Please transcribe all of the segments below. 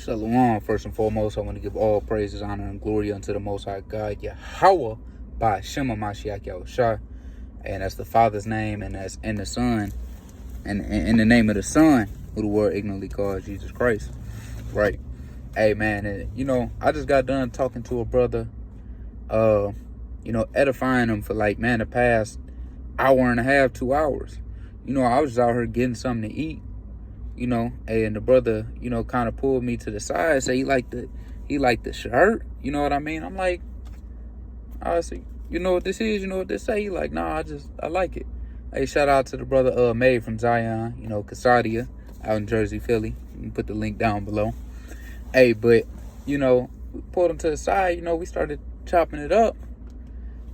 Shalom. First and foremost, I want to give all praises, honor, and glory unto the Most High God, Yahweh, by Shema Mashiach Yahushua. And that's the Father's name, and that's in the Son, and in the name of the Son, who the world ignorantly calls Jesus Christ. Right. Hey, man, and, I just got done talking to a brother, edifying him for, the past hour and a half, 2 hours. I was just out here getting something to eat. And the brother, kind of pulled me to the side, say he liked the shirt. You know what I mean? I'm like, I see, you know what this is? You know what this say? He like, nah, I like it. Hey, shout out to the brother May from Zion, Casadia out in Jersey, Philly. You can put the link down below. Hey, but, we pulled him to the side, we started chopping it up.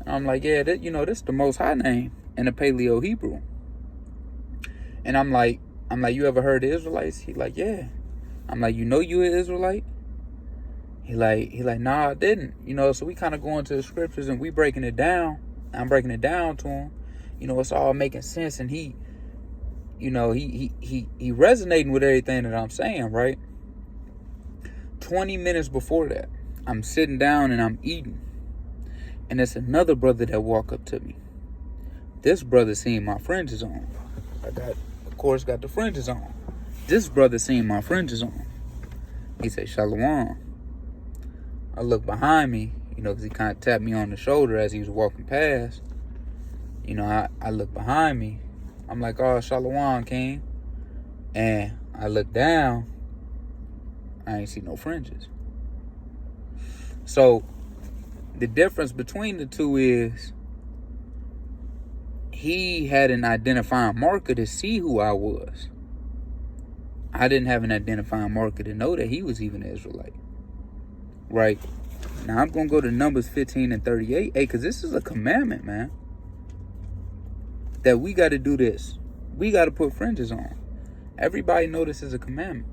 And I'm like, yeah, this is the Most High name in the Paleo Hebrew. And I'm like, you ever heard of Israelites? He like, yeah. I'm like, you an Israelite? He like, nah, I didn't. So we kind of go into the scriptures and we breaking it down. I'm breaking it down to him. It's all making sense, and he resonating with everything that I'm saying, right? 20 minutes before that, I'm sitting down and I'm eating. And it's another brother that walk up to me. This brother seen my fringes on. Got the fringes on. This brother seen my fringes on. He said, Shalom. I look behind me, because he kind of tapped me on the shoulder as he was walking past. I look behind me. I'm like, oh, Shalom, King. And I look down. I ain't see no fringes. So, the difference between the two is he had an identifying marker to see who I was. I didn't have an identifying marker to know that he was even an Israelite. Right? Now I'm going to go to Numbers 15 and 38. Hey, because this is a commandment, man. That we got to do this. We got to put fringes on. Everybody know this is a commandment.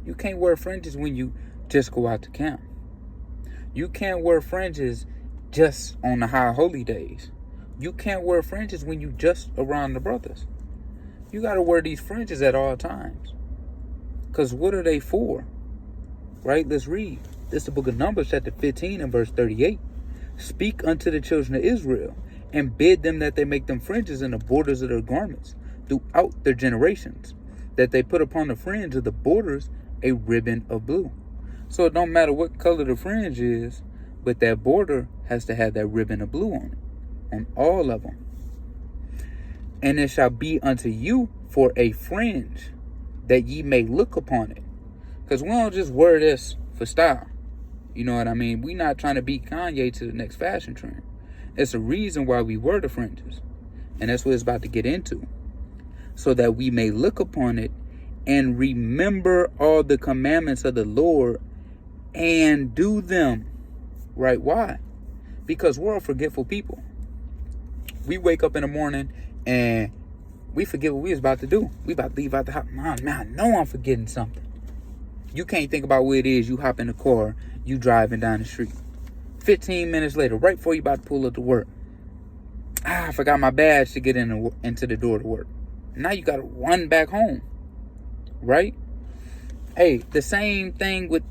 You can't wear fringes when you just go out to camp. You can't wear fringes just on the high holy days. You can't wear fringes when you just around the brothers. You got to wear these fringes at all times. Because what are they for? Right? Let's read. This is the book of Numbers, chapter 15 and verse 38. Speak unto the children of Israel, and bid them that they make them fringes in the borders of their garments throughout their generations, that they put upon the fringe of the borders a ribbon of blue. So it don't matter what color the fringe is, but that border has to have that ribbon of blue on it. On all of them. And it shall be unto you for a fringe, that ye may look upon it. Because we don't just wear this for style. You know what I mean? We not trying to beat Kanye to the next fashion trend. It's a reason why we wear the fringes. And that's what it's about to get into. So that we may look upon it and remember all the commandments of the Lord and do them. Right? Why? Because we're a forgetful people. We wake up in the morning and we forget what we was about to do. We about to leave out the house. Man, I know I'm forgetting something. You can't think about where it is. You hop in the car, you driving down the street. 15 minutes later, right before you about to pull up to work. I forgot my badge to get into the door to work. Now you got to run back home. Right? Hey, the same thing with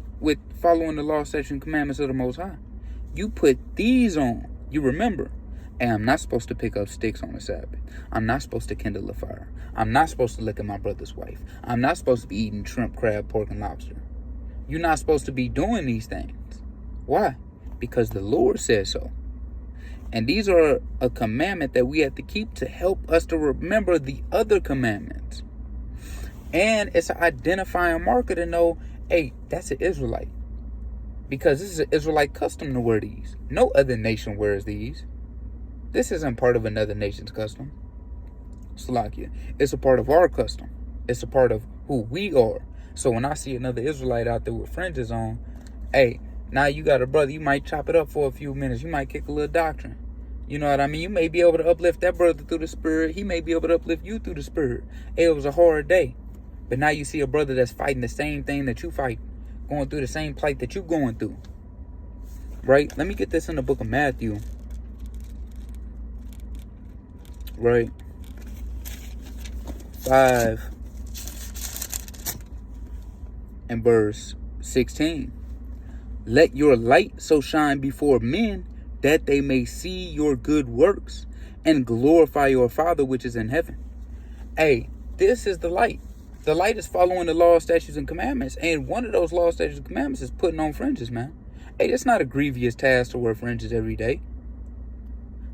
following the law, statutes, and commandments of the Most High. You put these on. You remember. And I'm not supposed to pick up sticks on the Sabbath. I'm not supposed to kindle a fire. I'm not supposed to look at my brother's wife. I'm not supposed to be eating shrimp, crab, pork, and lobster. You're not supposed to be doing these things. Why? Because the Lord says so. And these are a commandment that we have to keep to help us to remember the other commandments. And it's an identifying marker to know, hey, that's an Israelite. Because this is an Israelite custom to wear these. No other nation wears these. This isn't part of another nation's custom. Salakia. It's a part of our custom. It's a part of who we are. So when I see another Israelite out there with fringes on, hey, now you got a brother, you might chop it up for a few minutes. You might kick a little doctrine. You know what I mean? You may be able to uplift that brother through the spirit. He may be able to uplift you through the spirit. Hey, it was a hard day. But now you see a brother that's fighting the same thing that you fight. Going through the same plight that you going through. Right? Let me get this in the book of Matthew. Right? 5 and verse 16. Let your light so shine before men that they may see your good works and glorify your Father which is in heaven. Hey, this is the light. The light is following the law, statutes, and commandments. And one of those law, statutes, and commandments is putting on fringes, man. Hey, it's not a grievous task to wear fringes every day.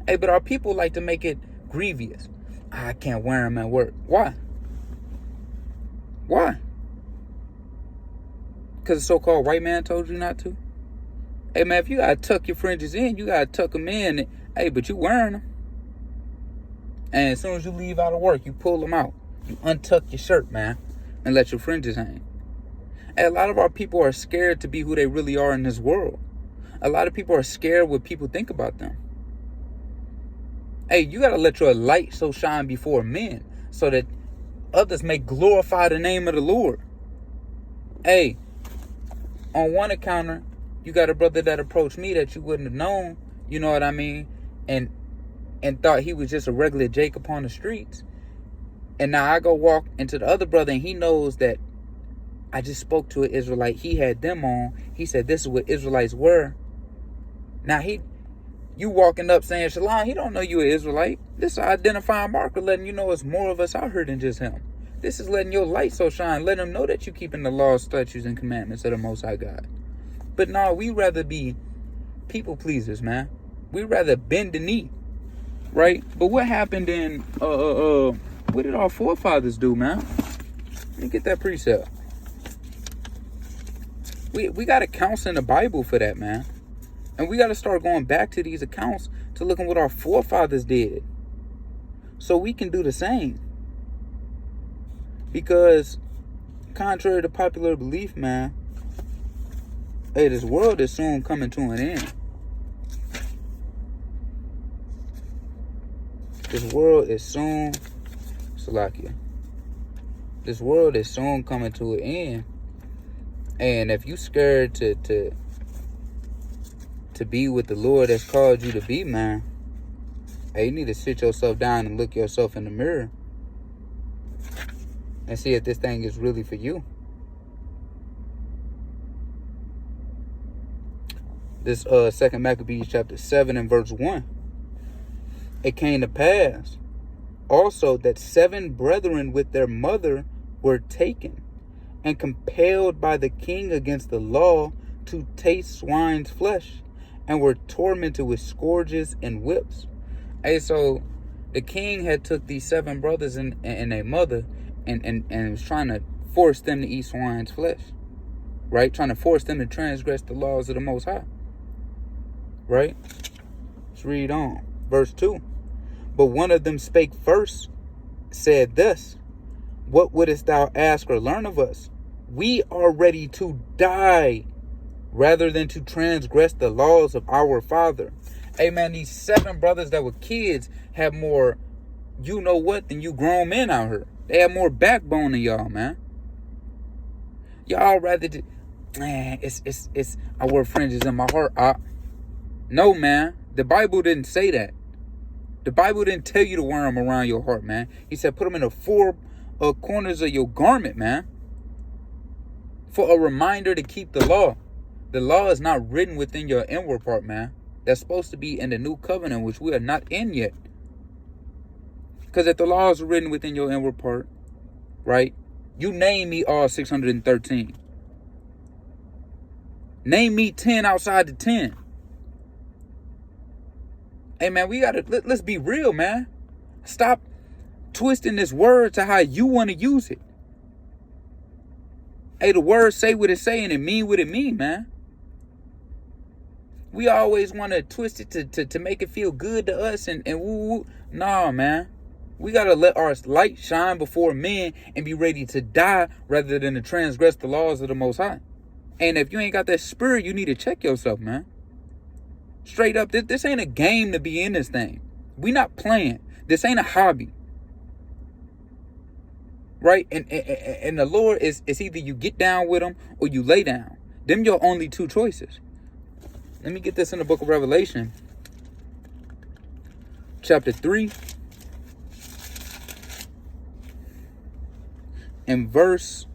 Hey, but our people like to make it grievous. I can't wear them at work. Why? Why? Because the so-called white man told you not to? Hey, man, if you got to tuck your fringes in, you got to tuck them in. Hey, but you wearing them. And as soon as you leave out of work, you pull them out. You untuck your shirt, man, and let your fringes hang. Hey, a lot of our people are scared to be who they really are in this world. A lot of people are scared what people think about them. Hey, you got to let your light so shine before men so that others may glorify the name of the Lord. Hey, on one encounter, you got a brother that approached me that you wouldn't have known, you know what I mean, and thought he was just a regular Jake upon the streets. And now I go walk into the other brother and he knows that I just spoke to an Israelite. He had them on. He said this is what Israelites were. Now you walking up saying Shalom, he don't know you an Israelite. This is an identifying marker letting you know it's more of us out here than just him. This is letting your light so shine, letting them know that you keeping the laws, statutes, and commandments of the Most High God. But no, we rather be people pleasers, man. We rather bend the knee, right? But what happened in what did our forefathers do, man? Let me get that precept. We got accounts in the Bible for that, man. And we got to start going back to these accounts to look at what our forefathers did, so we can do the same. Because contrary to popular belief, man, hey, this world is soon coming to an end. This world is soon, Salakia. This world is soon coming to an end. And if you scared to be with the Lord that's called you to be, man, hey, you need to sit yourself down and look yourself in the mirror and see if this thing is really for you. This 2 Maccabees chapter 7 and verse 1. It came to pass also that 7 brethren with their mother were taken and compelled by the king against the law to taste swine's flesh, and were tormented with scourges and whips. Hey, so the king had took these 7 brothers and their mother and was trying to force them to eat swine's flesh, right? Trying to force them to transgress the laws of the Most High, right? Let's read on. Verse 2. But one of them spake first, said thus, what wouldest thou ask or learn of us? We are ready to die rather than to transgress the laws of our father. Hey, man, these 7 brothers that were kids have more you know what than you grown men out here. They have more backbone than y'all, man. Y'all rather it's I wear fringes in my heart. No, man. The Bible didn't say that. The Bible didn't tell you to wear them around your heart, man. He said put them in the 4 corners of your garment, man, for a reminder to keep the law. The law is not written within your inward part, man. That's supposed to be in the new covenant, which we are not in yet. Because if the laws are written within your inward part, right? You name me all 613. Name me 10 outside the 10. Hey, man, let's be real, man. Stop twisting this word to how you want to use it. Hey, the word say what it say and it mean what it mean, man. We always want to twist it to make it feel good to us and woo woo. Nah, man. We got to let our light shine before men and be ready to die rather than to transgress the laws of the Most High. And if you ain't got that spirit, you need to check yourself, man. Straight up, this ain't a game to be in this thing. We not playing. This ain't a hobby. Right? And the Lord is either you get down with him or you lay down. Them your only 2 choices. Let me get this in the book of Revelation. Chapter 3. And verse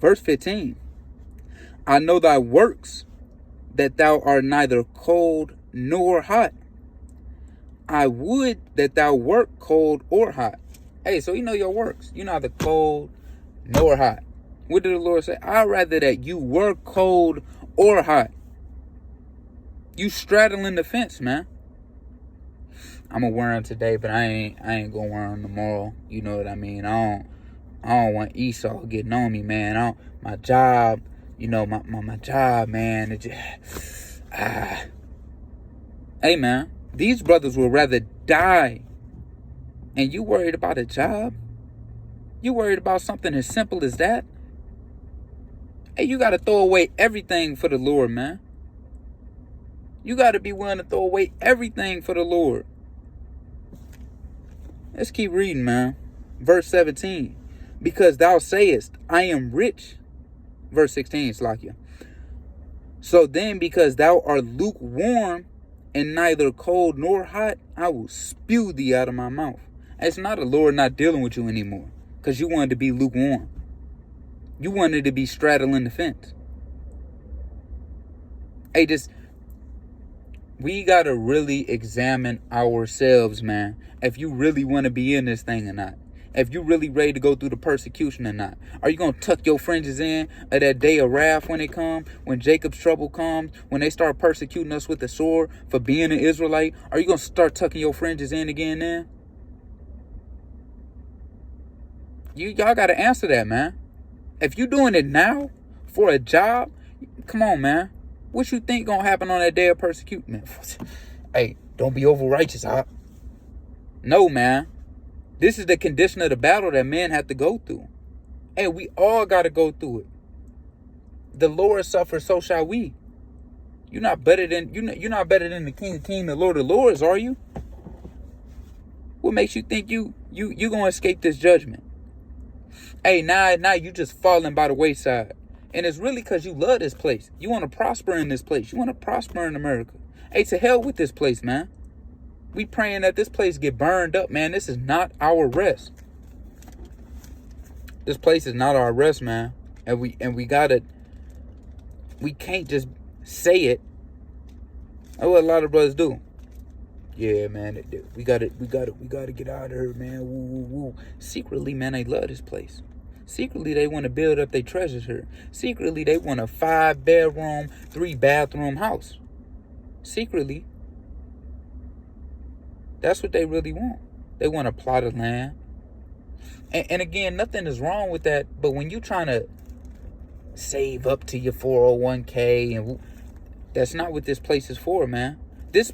Verse 15. I know thy works, that thou art neither cold nor hot. I would that thou wert cold or hot. Hey, so you know your works. You're neither cold nor hot. What did the Lord say? I'd rather that you were cold or hot. You straddling the fence, man. I'm gonna wear them today, but I ain't gonna wear them tomorrow. You know what I mean? I don't want Esau getting on me, man. My job, you know, my job, man. It just, Hey, man, these brothers would rather die. And you worried about a job? You worried about something as simple as that? Hey, you got to throw away everything for the Lord, man. You got to be willing to throw away everything for the Lord. Let's keep reading, man. Verse 17. Because thou sayest, I am rich. Verse 16, Slakia. So then, because thou art lukewarm and neither cold nor hot, I will spew thee out of my mouth. It's not the Lord not dealing with you anymore, because you wanted to be lukewarm. You wanted to be straddling the fence. Hey, we got to really examine ourselves, man. If you really want to be in this thing or not. If you really ready to go through the persecution or not. Are you going to tuck your fringes in at that day of wrath when it comes? When Jacob's trouble comes? When they start persecuting us with the sword for being an Israelite? Are you going to start tucking your fringes in again then? Y'all got to answer that, man. If you doing it now for a job, come on, man. What you think going to happen on that day of persecution, man? Hey, don't be over righteous, huh? No, man. This is the condition of the battle that men have to go through. Hey, we all got to go through it. The Lord suffered, so shall we. You're not better than the King of Kings, the Lord of Lords, are you? What makes you think you gonna escape this judgment? Hey, now you just falling by the wayside. And it's really because you love this place. You want to prosper in this place. You want to prosper in America. Hey, to hell with this place, man. We praying that this place get burned up, man. This is not our rest. This place is not our rest, man. And we can't just say it. That's what a lot of brothers do. Yeah, man. We gotta get out of here, man. Woo, woo, woo. Secretly, man, they love this place. Secretly, they want to build up their treasures here. Secretly, they want a 5-bedroom, 3-bathroom house. Secretly. That's what they really want. They want a plot of land. And again, nothing is wrong with that. But when you're trying to save up to your 401k, and that's not what this place is for, man. This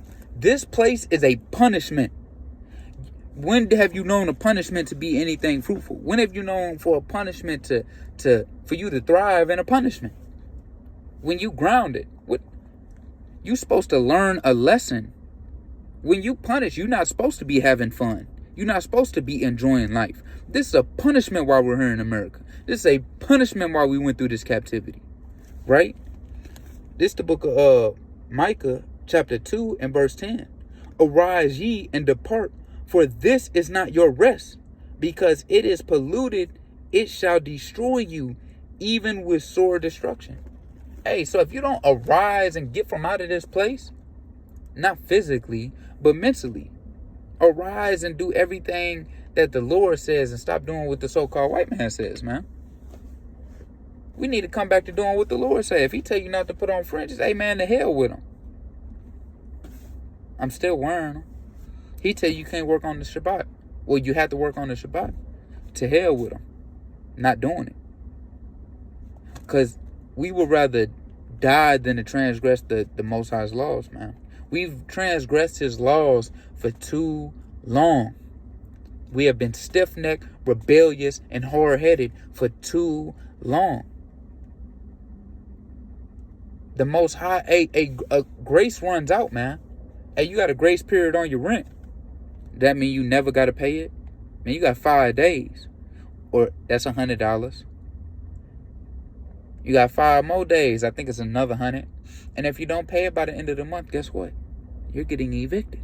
place is a punishment. When have you known a punishment to be anything fruitful? When have you known for a punishment for you to thrive in a punishment? When you grounded, you supposed to learn a lesson. When you punish, you're not supposed to be having fun. You're not supposed to be enjoying life. This is a punishment while we're here in America. This is a punishment while we went through this captivity. Right? This is the book of Micah, chapter 2 and verse 10. Arise ye and depart, for this is not your rest. Because it is polluted, it shall destroy you, even with sore destruction. Hey, so if you don't arise and get from out of this place, not physically, but mentally, arise and do everything that the Lord says and stop doing what the so-called white man says, man. We need to come back to doing what the Lord says. If he tell you not to put on fringes, hey, man, to hell with him. I'm still wearing them. He tell you can't work on the Shabbat. Well, you have to work on the Shabbat. To hell with him. Not doing it. Because we would rather die than to transgress the Most High's laws, man. We've transgressed his laws for too long. We have been stiff-necked, rebellious, and hard-headed for too long. The Most High, a grace runs out, man. Hey, you got a grace period on your rent. That mean you never got to pay it? Man, you got 5 days. Or that's $100. You got 5 more days. I think it's another 100. And if you don't pay it by the end of the month, guess what? You're getting evicted.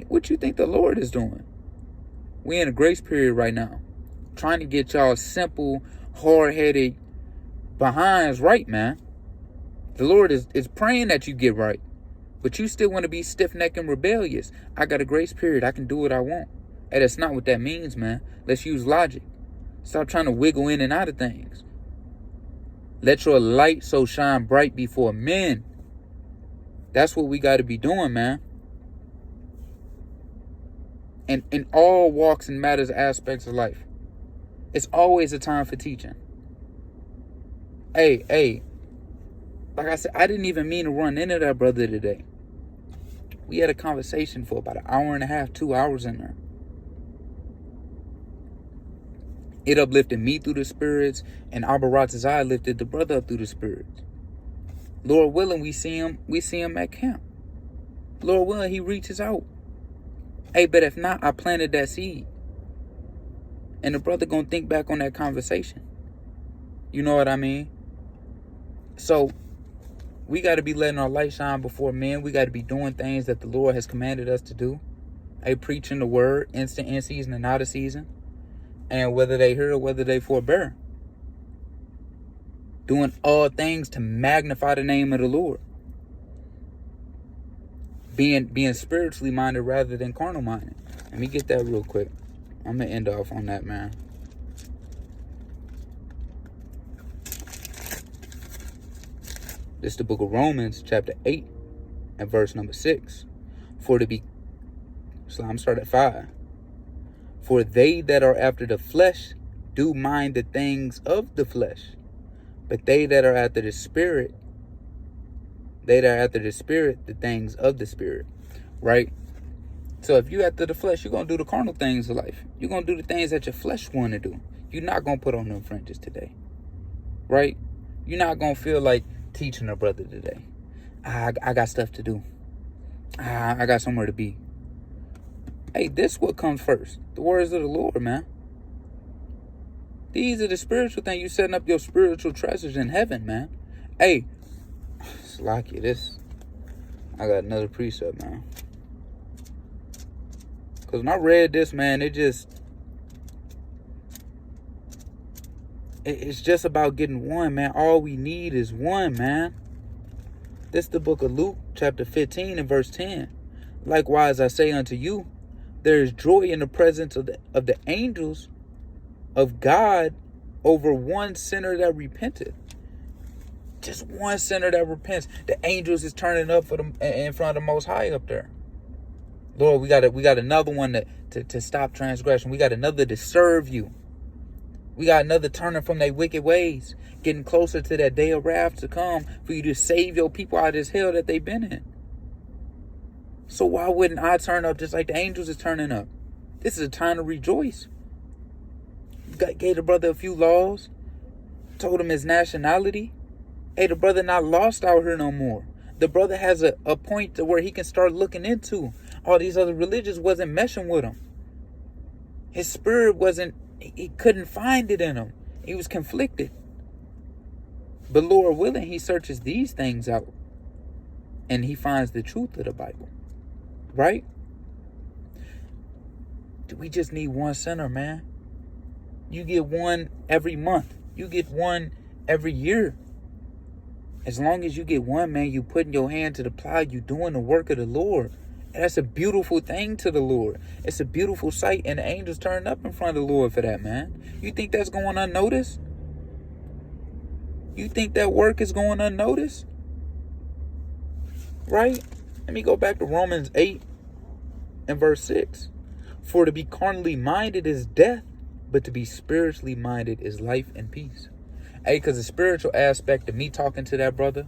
What you think the Lord is doing? We in a grace period right now. Trying to get y'all simple, hard-headed behinds right, man. The Lord is praying that you get right. But you still want to be stiff-necked and rebellious. I got a grace period. I can do what I want. Hey, that's not what that means, man. Let's use logic. Stop trying to wiggle in and out of things. Let your light so shine bright before men. That's what we got to be doing, man. And in all walks and matters aspects of life, it's always a time for teaching. Hey, like I said, I didn't even mean to run into that brother today. We had a conversation for about an hour and a half, 2 hours in there. It uplifted me through the spirits, and Abba Ratazai lifted the brother up through the spirits. Lord willing, we see him at camp. Lord willing, he reaches out. Hey, but if not, I planted that seed. And the brother gonna think back on that conversation. You know what I mean? So, we got to be letting our light shine before men. We got to be doing things that the Lord has commanded us to do. Hey, preaching the word, instant, in season, and out of season. And whether they hear or whether they forbear. Doing all things to magnify the name of the Lord. Being spiritually minded rather than carnal minded. Let me get that real quick. I'm going to end off on that, man. This is the book of Romans, chapter 8, and verse number 6. So I'm starting at 5. For they that are after the flesh do mind the things of the flesh, but they that are after the spirit, the things of the spirit. Right? So if you after the flesh, you're going to do the carnal things of life. You're going to do the things that your flesh want to do. You're not going to put on them fringes today. Right? You're not going to feel like teaching a brother today. I got stuff to do. I got somewhere to be. Hey, this what comes first. The words of the Lord, man. These are the spiritual things. You setting up your spiritual treasures in heaven, man. Hey, Slacky, I got another precept, man. Because when I read this, man, it's just about getting one, man. All we need is one, man. This is the book of Luke, chapter 15 and verse 10. Likewise, I say unto you, there is joy in the presence of the angels of God over one sinner that repenteth. Just one sinner that repents. The angels is turning up for them in front of the Most High up there. Lord, we got another one to stop transgression. We got another to serve you. We got another turning from their wicked ways, getting closer to that day of wrath to come for you to save your people out of this hell that they've been in. So why wouldn't I turn up just like the angels is turning up? This is a time to rejoice. Gave the brother a few laws, told him his nationality. Hey, the brother not lost out here no more. The brother has a point to where he can start looking into. All these other religions wasn't meshing with him. His spirit he couldn't find it in him. He was conflicted. But Lord willing, he searches these things out. And he finds the truth of the Bible. Right? We just need one sinner, man. You get one every month. You get one every year. As long as you get one, man, you putting your hand to the plow, you doing the work of the Lord. And that's a beautiful thing to the Lord. It's a beautiful sight, and the angels turn up in front of the Lord for that, man. You think that's going unnoticed? You think that work is going unnoticed? Right? Let me go back to Romans 8 and verse 6. For to be carnally minded is death, but to be spiritually minded is life and peace. Hey, because the spiritual aspect of me talking to that brother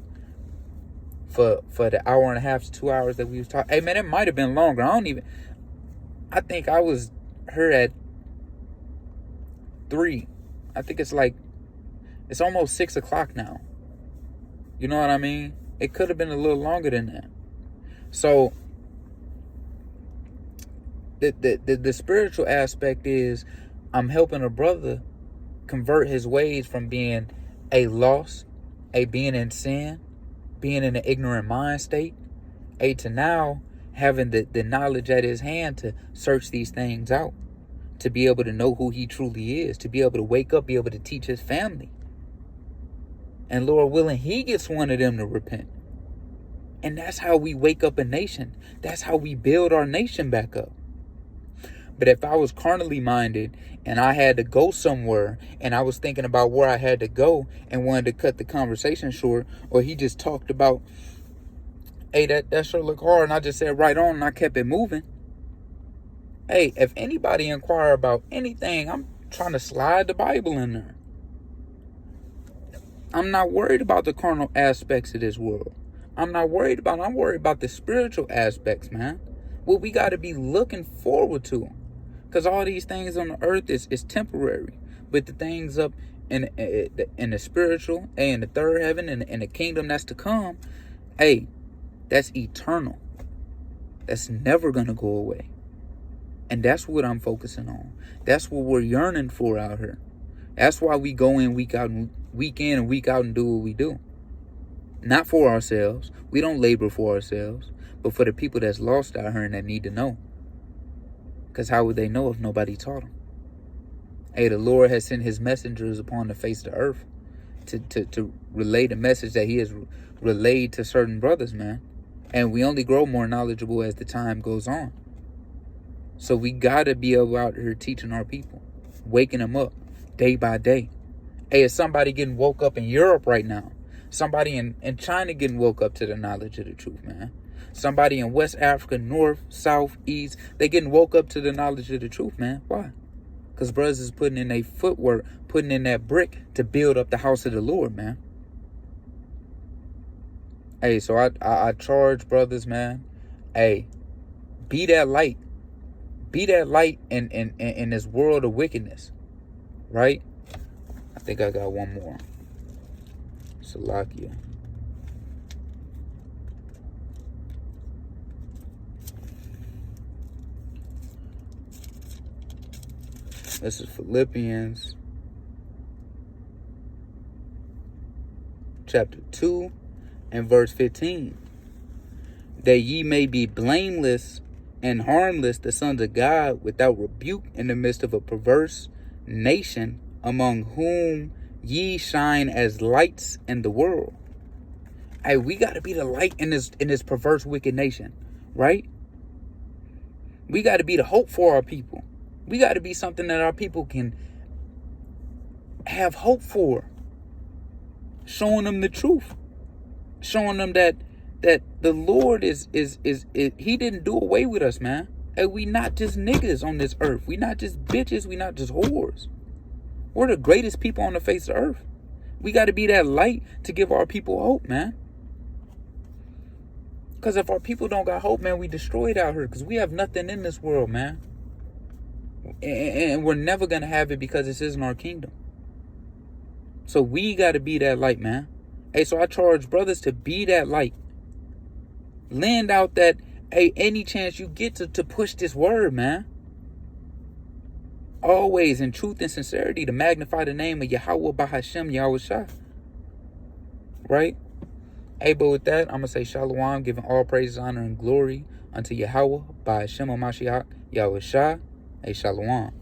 for the hour and a half to 2 hours that we was talking. Hey, man, it might have been longer. I think I was here at 3. I think it's almost 6 o'clock now. You know what I mean? It could have been a little longer than that. So the spiritual aspect is I'm helping a brother convert his ways from being being in sin, being in an ignorant mind state, to now having the knowledge at his hand to search these things out. to be able to know who he truly is, to be able to wake up, be able to teach his family. And Lord willing, he gets one of them to repent. And that's how we wake up a nation. That's how we build our nation back up. But if I was carnally minded and I had to go somewhere and I was thinking about where I had to go and wanted to cut the conversation short, or he just talked about, hey, that sure look hard, and I just said right on and I kept it moving. Hey, if anybody inquire about anything, I'm trying to slide the Bible in there. I'm not worried about the carnal aspects of this world. I'm worried about the spiritual aspects, man. What we got to be looking forward to. Because all these things on the earth is temporary. But the things up in the spiritual, in the third heaven, and in the kingdom that's to come, hey, that's eternal. That's never going to go away. And that's what I'm focusing on. That's what we're yearning for out here. That's why we go in week in and week out and do what we do. Not for ourselves. We don't labor for ourselves. But for the people that's lost out here and that need to know. Because how would they know if nobody taught them? Hey, the Lord has sent his messengers upon the face of the earth to relay the message that he has relayed to certain brothers, man. And we only grow more knowledgeable as the time goes on. So we got to be out here teaching our people, waking them up day by day. Hey, is somebody getting woke up in Europe right now? Somebody in China getting woke up to the knowledge of the truth, man. Somebody in West Africa, North, South, East, they getting woke up to the knowledge of the truth, man. Why? Because brothers is putting in their footwork, putting in that brick to build up the house of the Lord, man. Hey, so I charge brothers, man. Hey, be that light. Be that light in this world of wickedness. Right? I think I got one more. Salakia. This is Philippians chapter 2 and verse 15. That ye may be blameless and harmless, the sons of God, without rebuke in the midst of a perverse nation, among whom ye shine as lights in the world. Hey, we got to be the light in this perverse, wicked nation, right? We got to be the hope for our people. We got to be something that our people can have hope for. Showing them the truth. Showing them that the Lord is he didn't do away with us, man. Hey, we not just niggas on this earth. We not just bitches. We not just whores. We're the greatest people on the face of earth. We got to be that light to give our people hope, man. Because if our people don't got hope, man, we destroyed out here. Because we have nothing in this world, man. And we're never going to have it because this isn't our kingdom. So we got to be that light, man. Hey, so I charge brothers to be that light. Lend out that, hey, any chance you get to push this word, man. Always in truth and sincerity to magnify the name of Yahweh Bahashem Yahushua. Right? Hey, but with that, I'm going to say Shalom, giving all praise, honor, and glory unto Yahweh Bahashem Mashiach Yahushua. Hey, Shalom.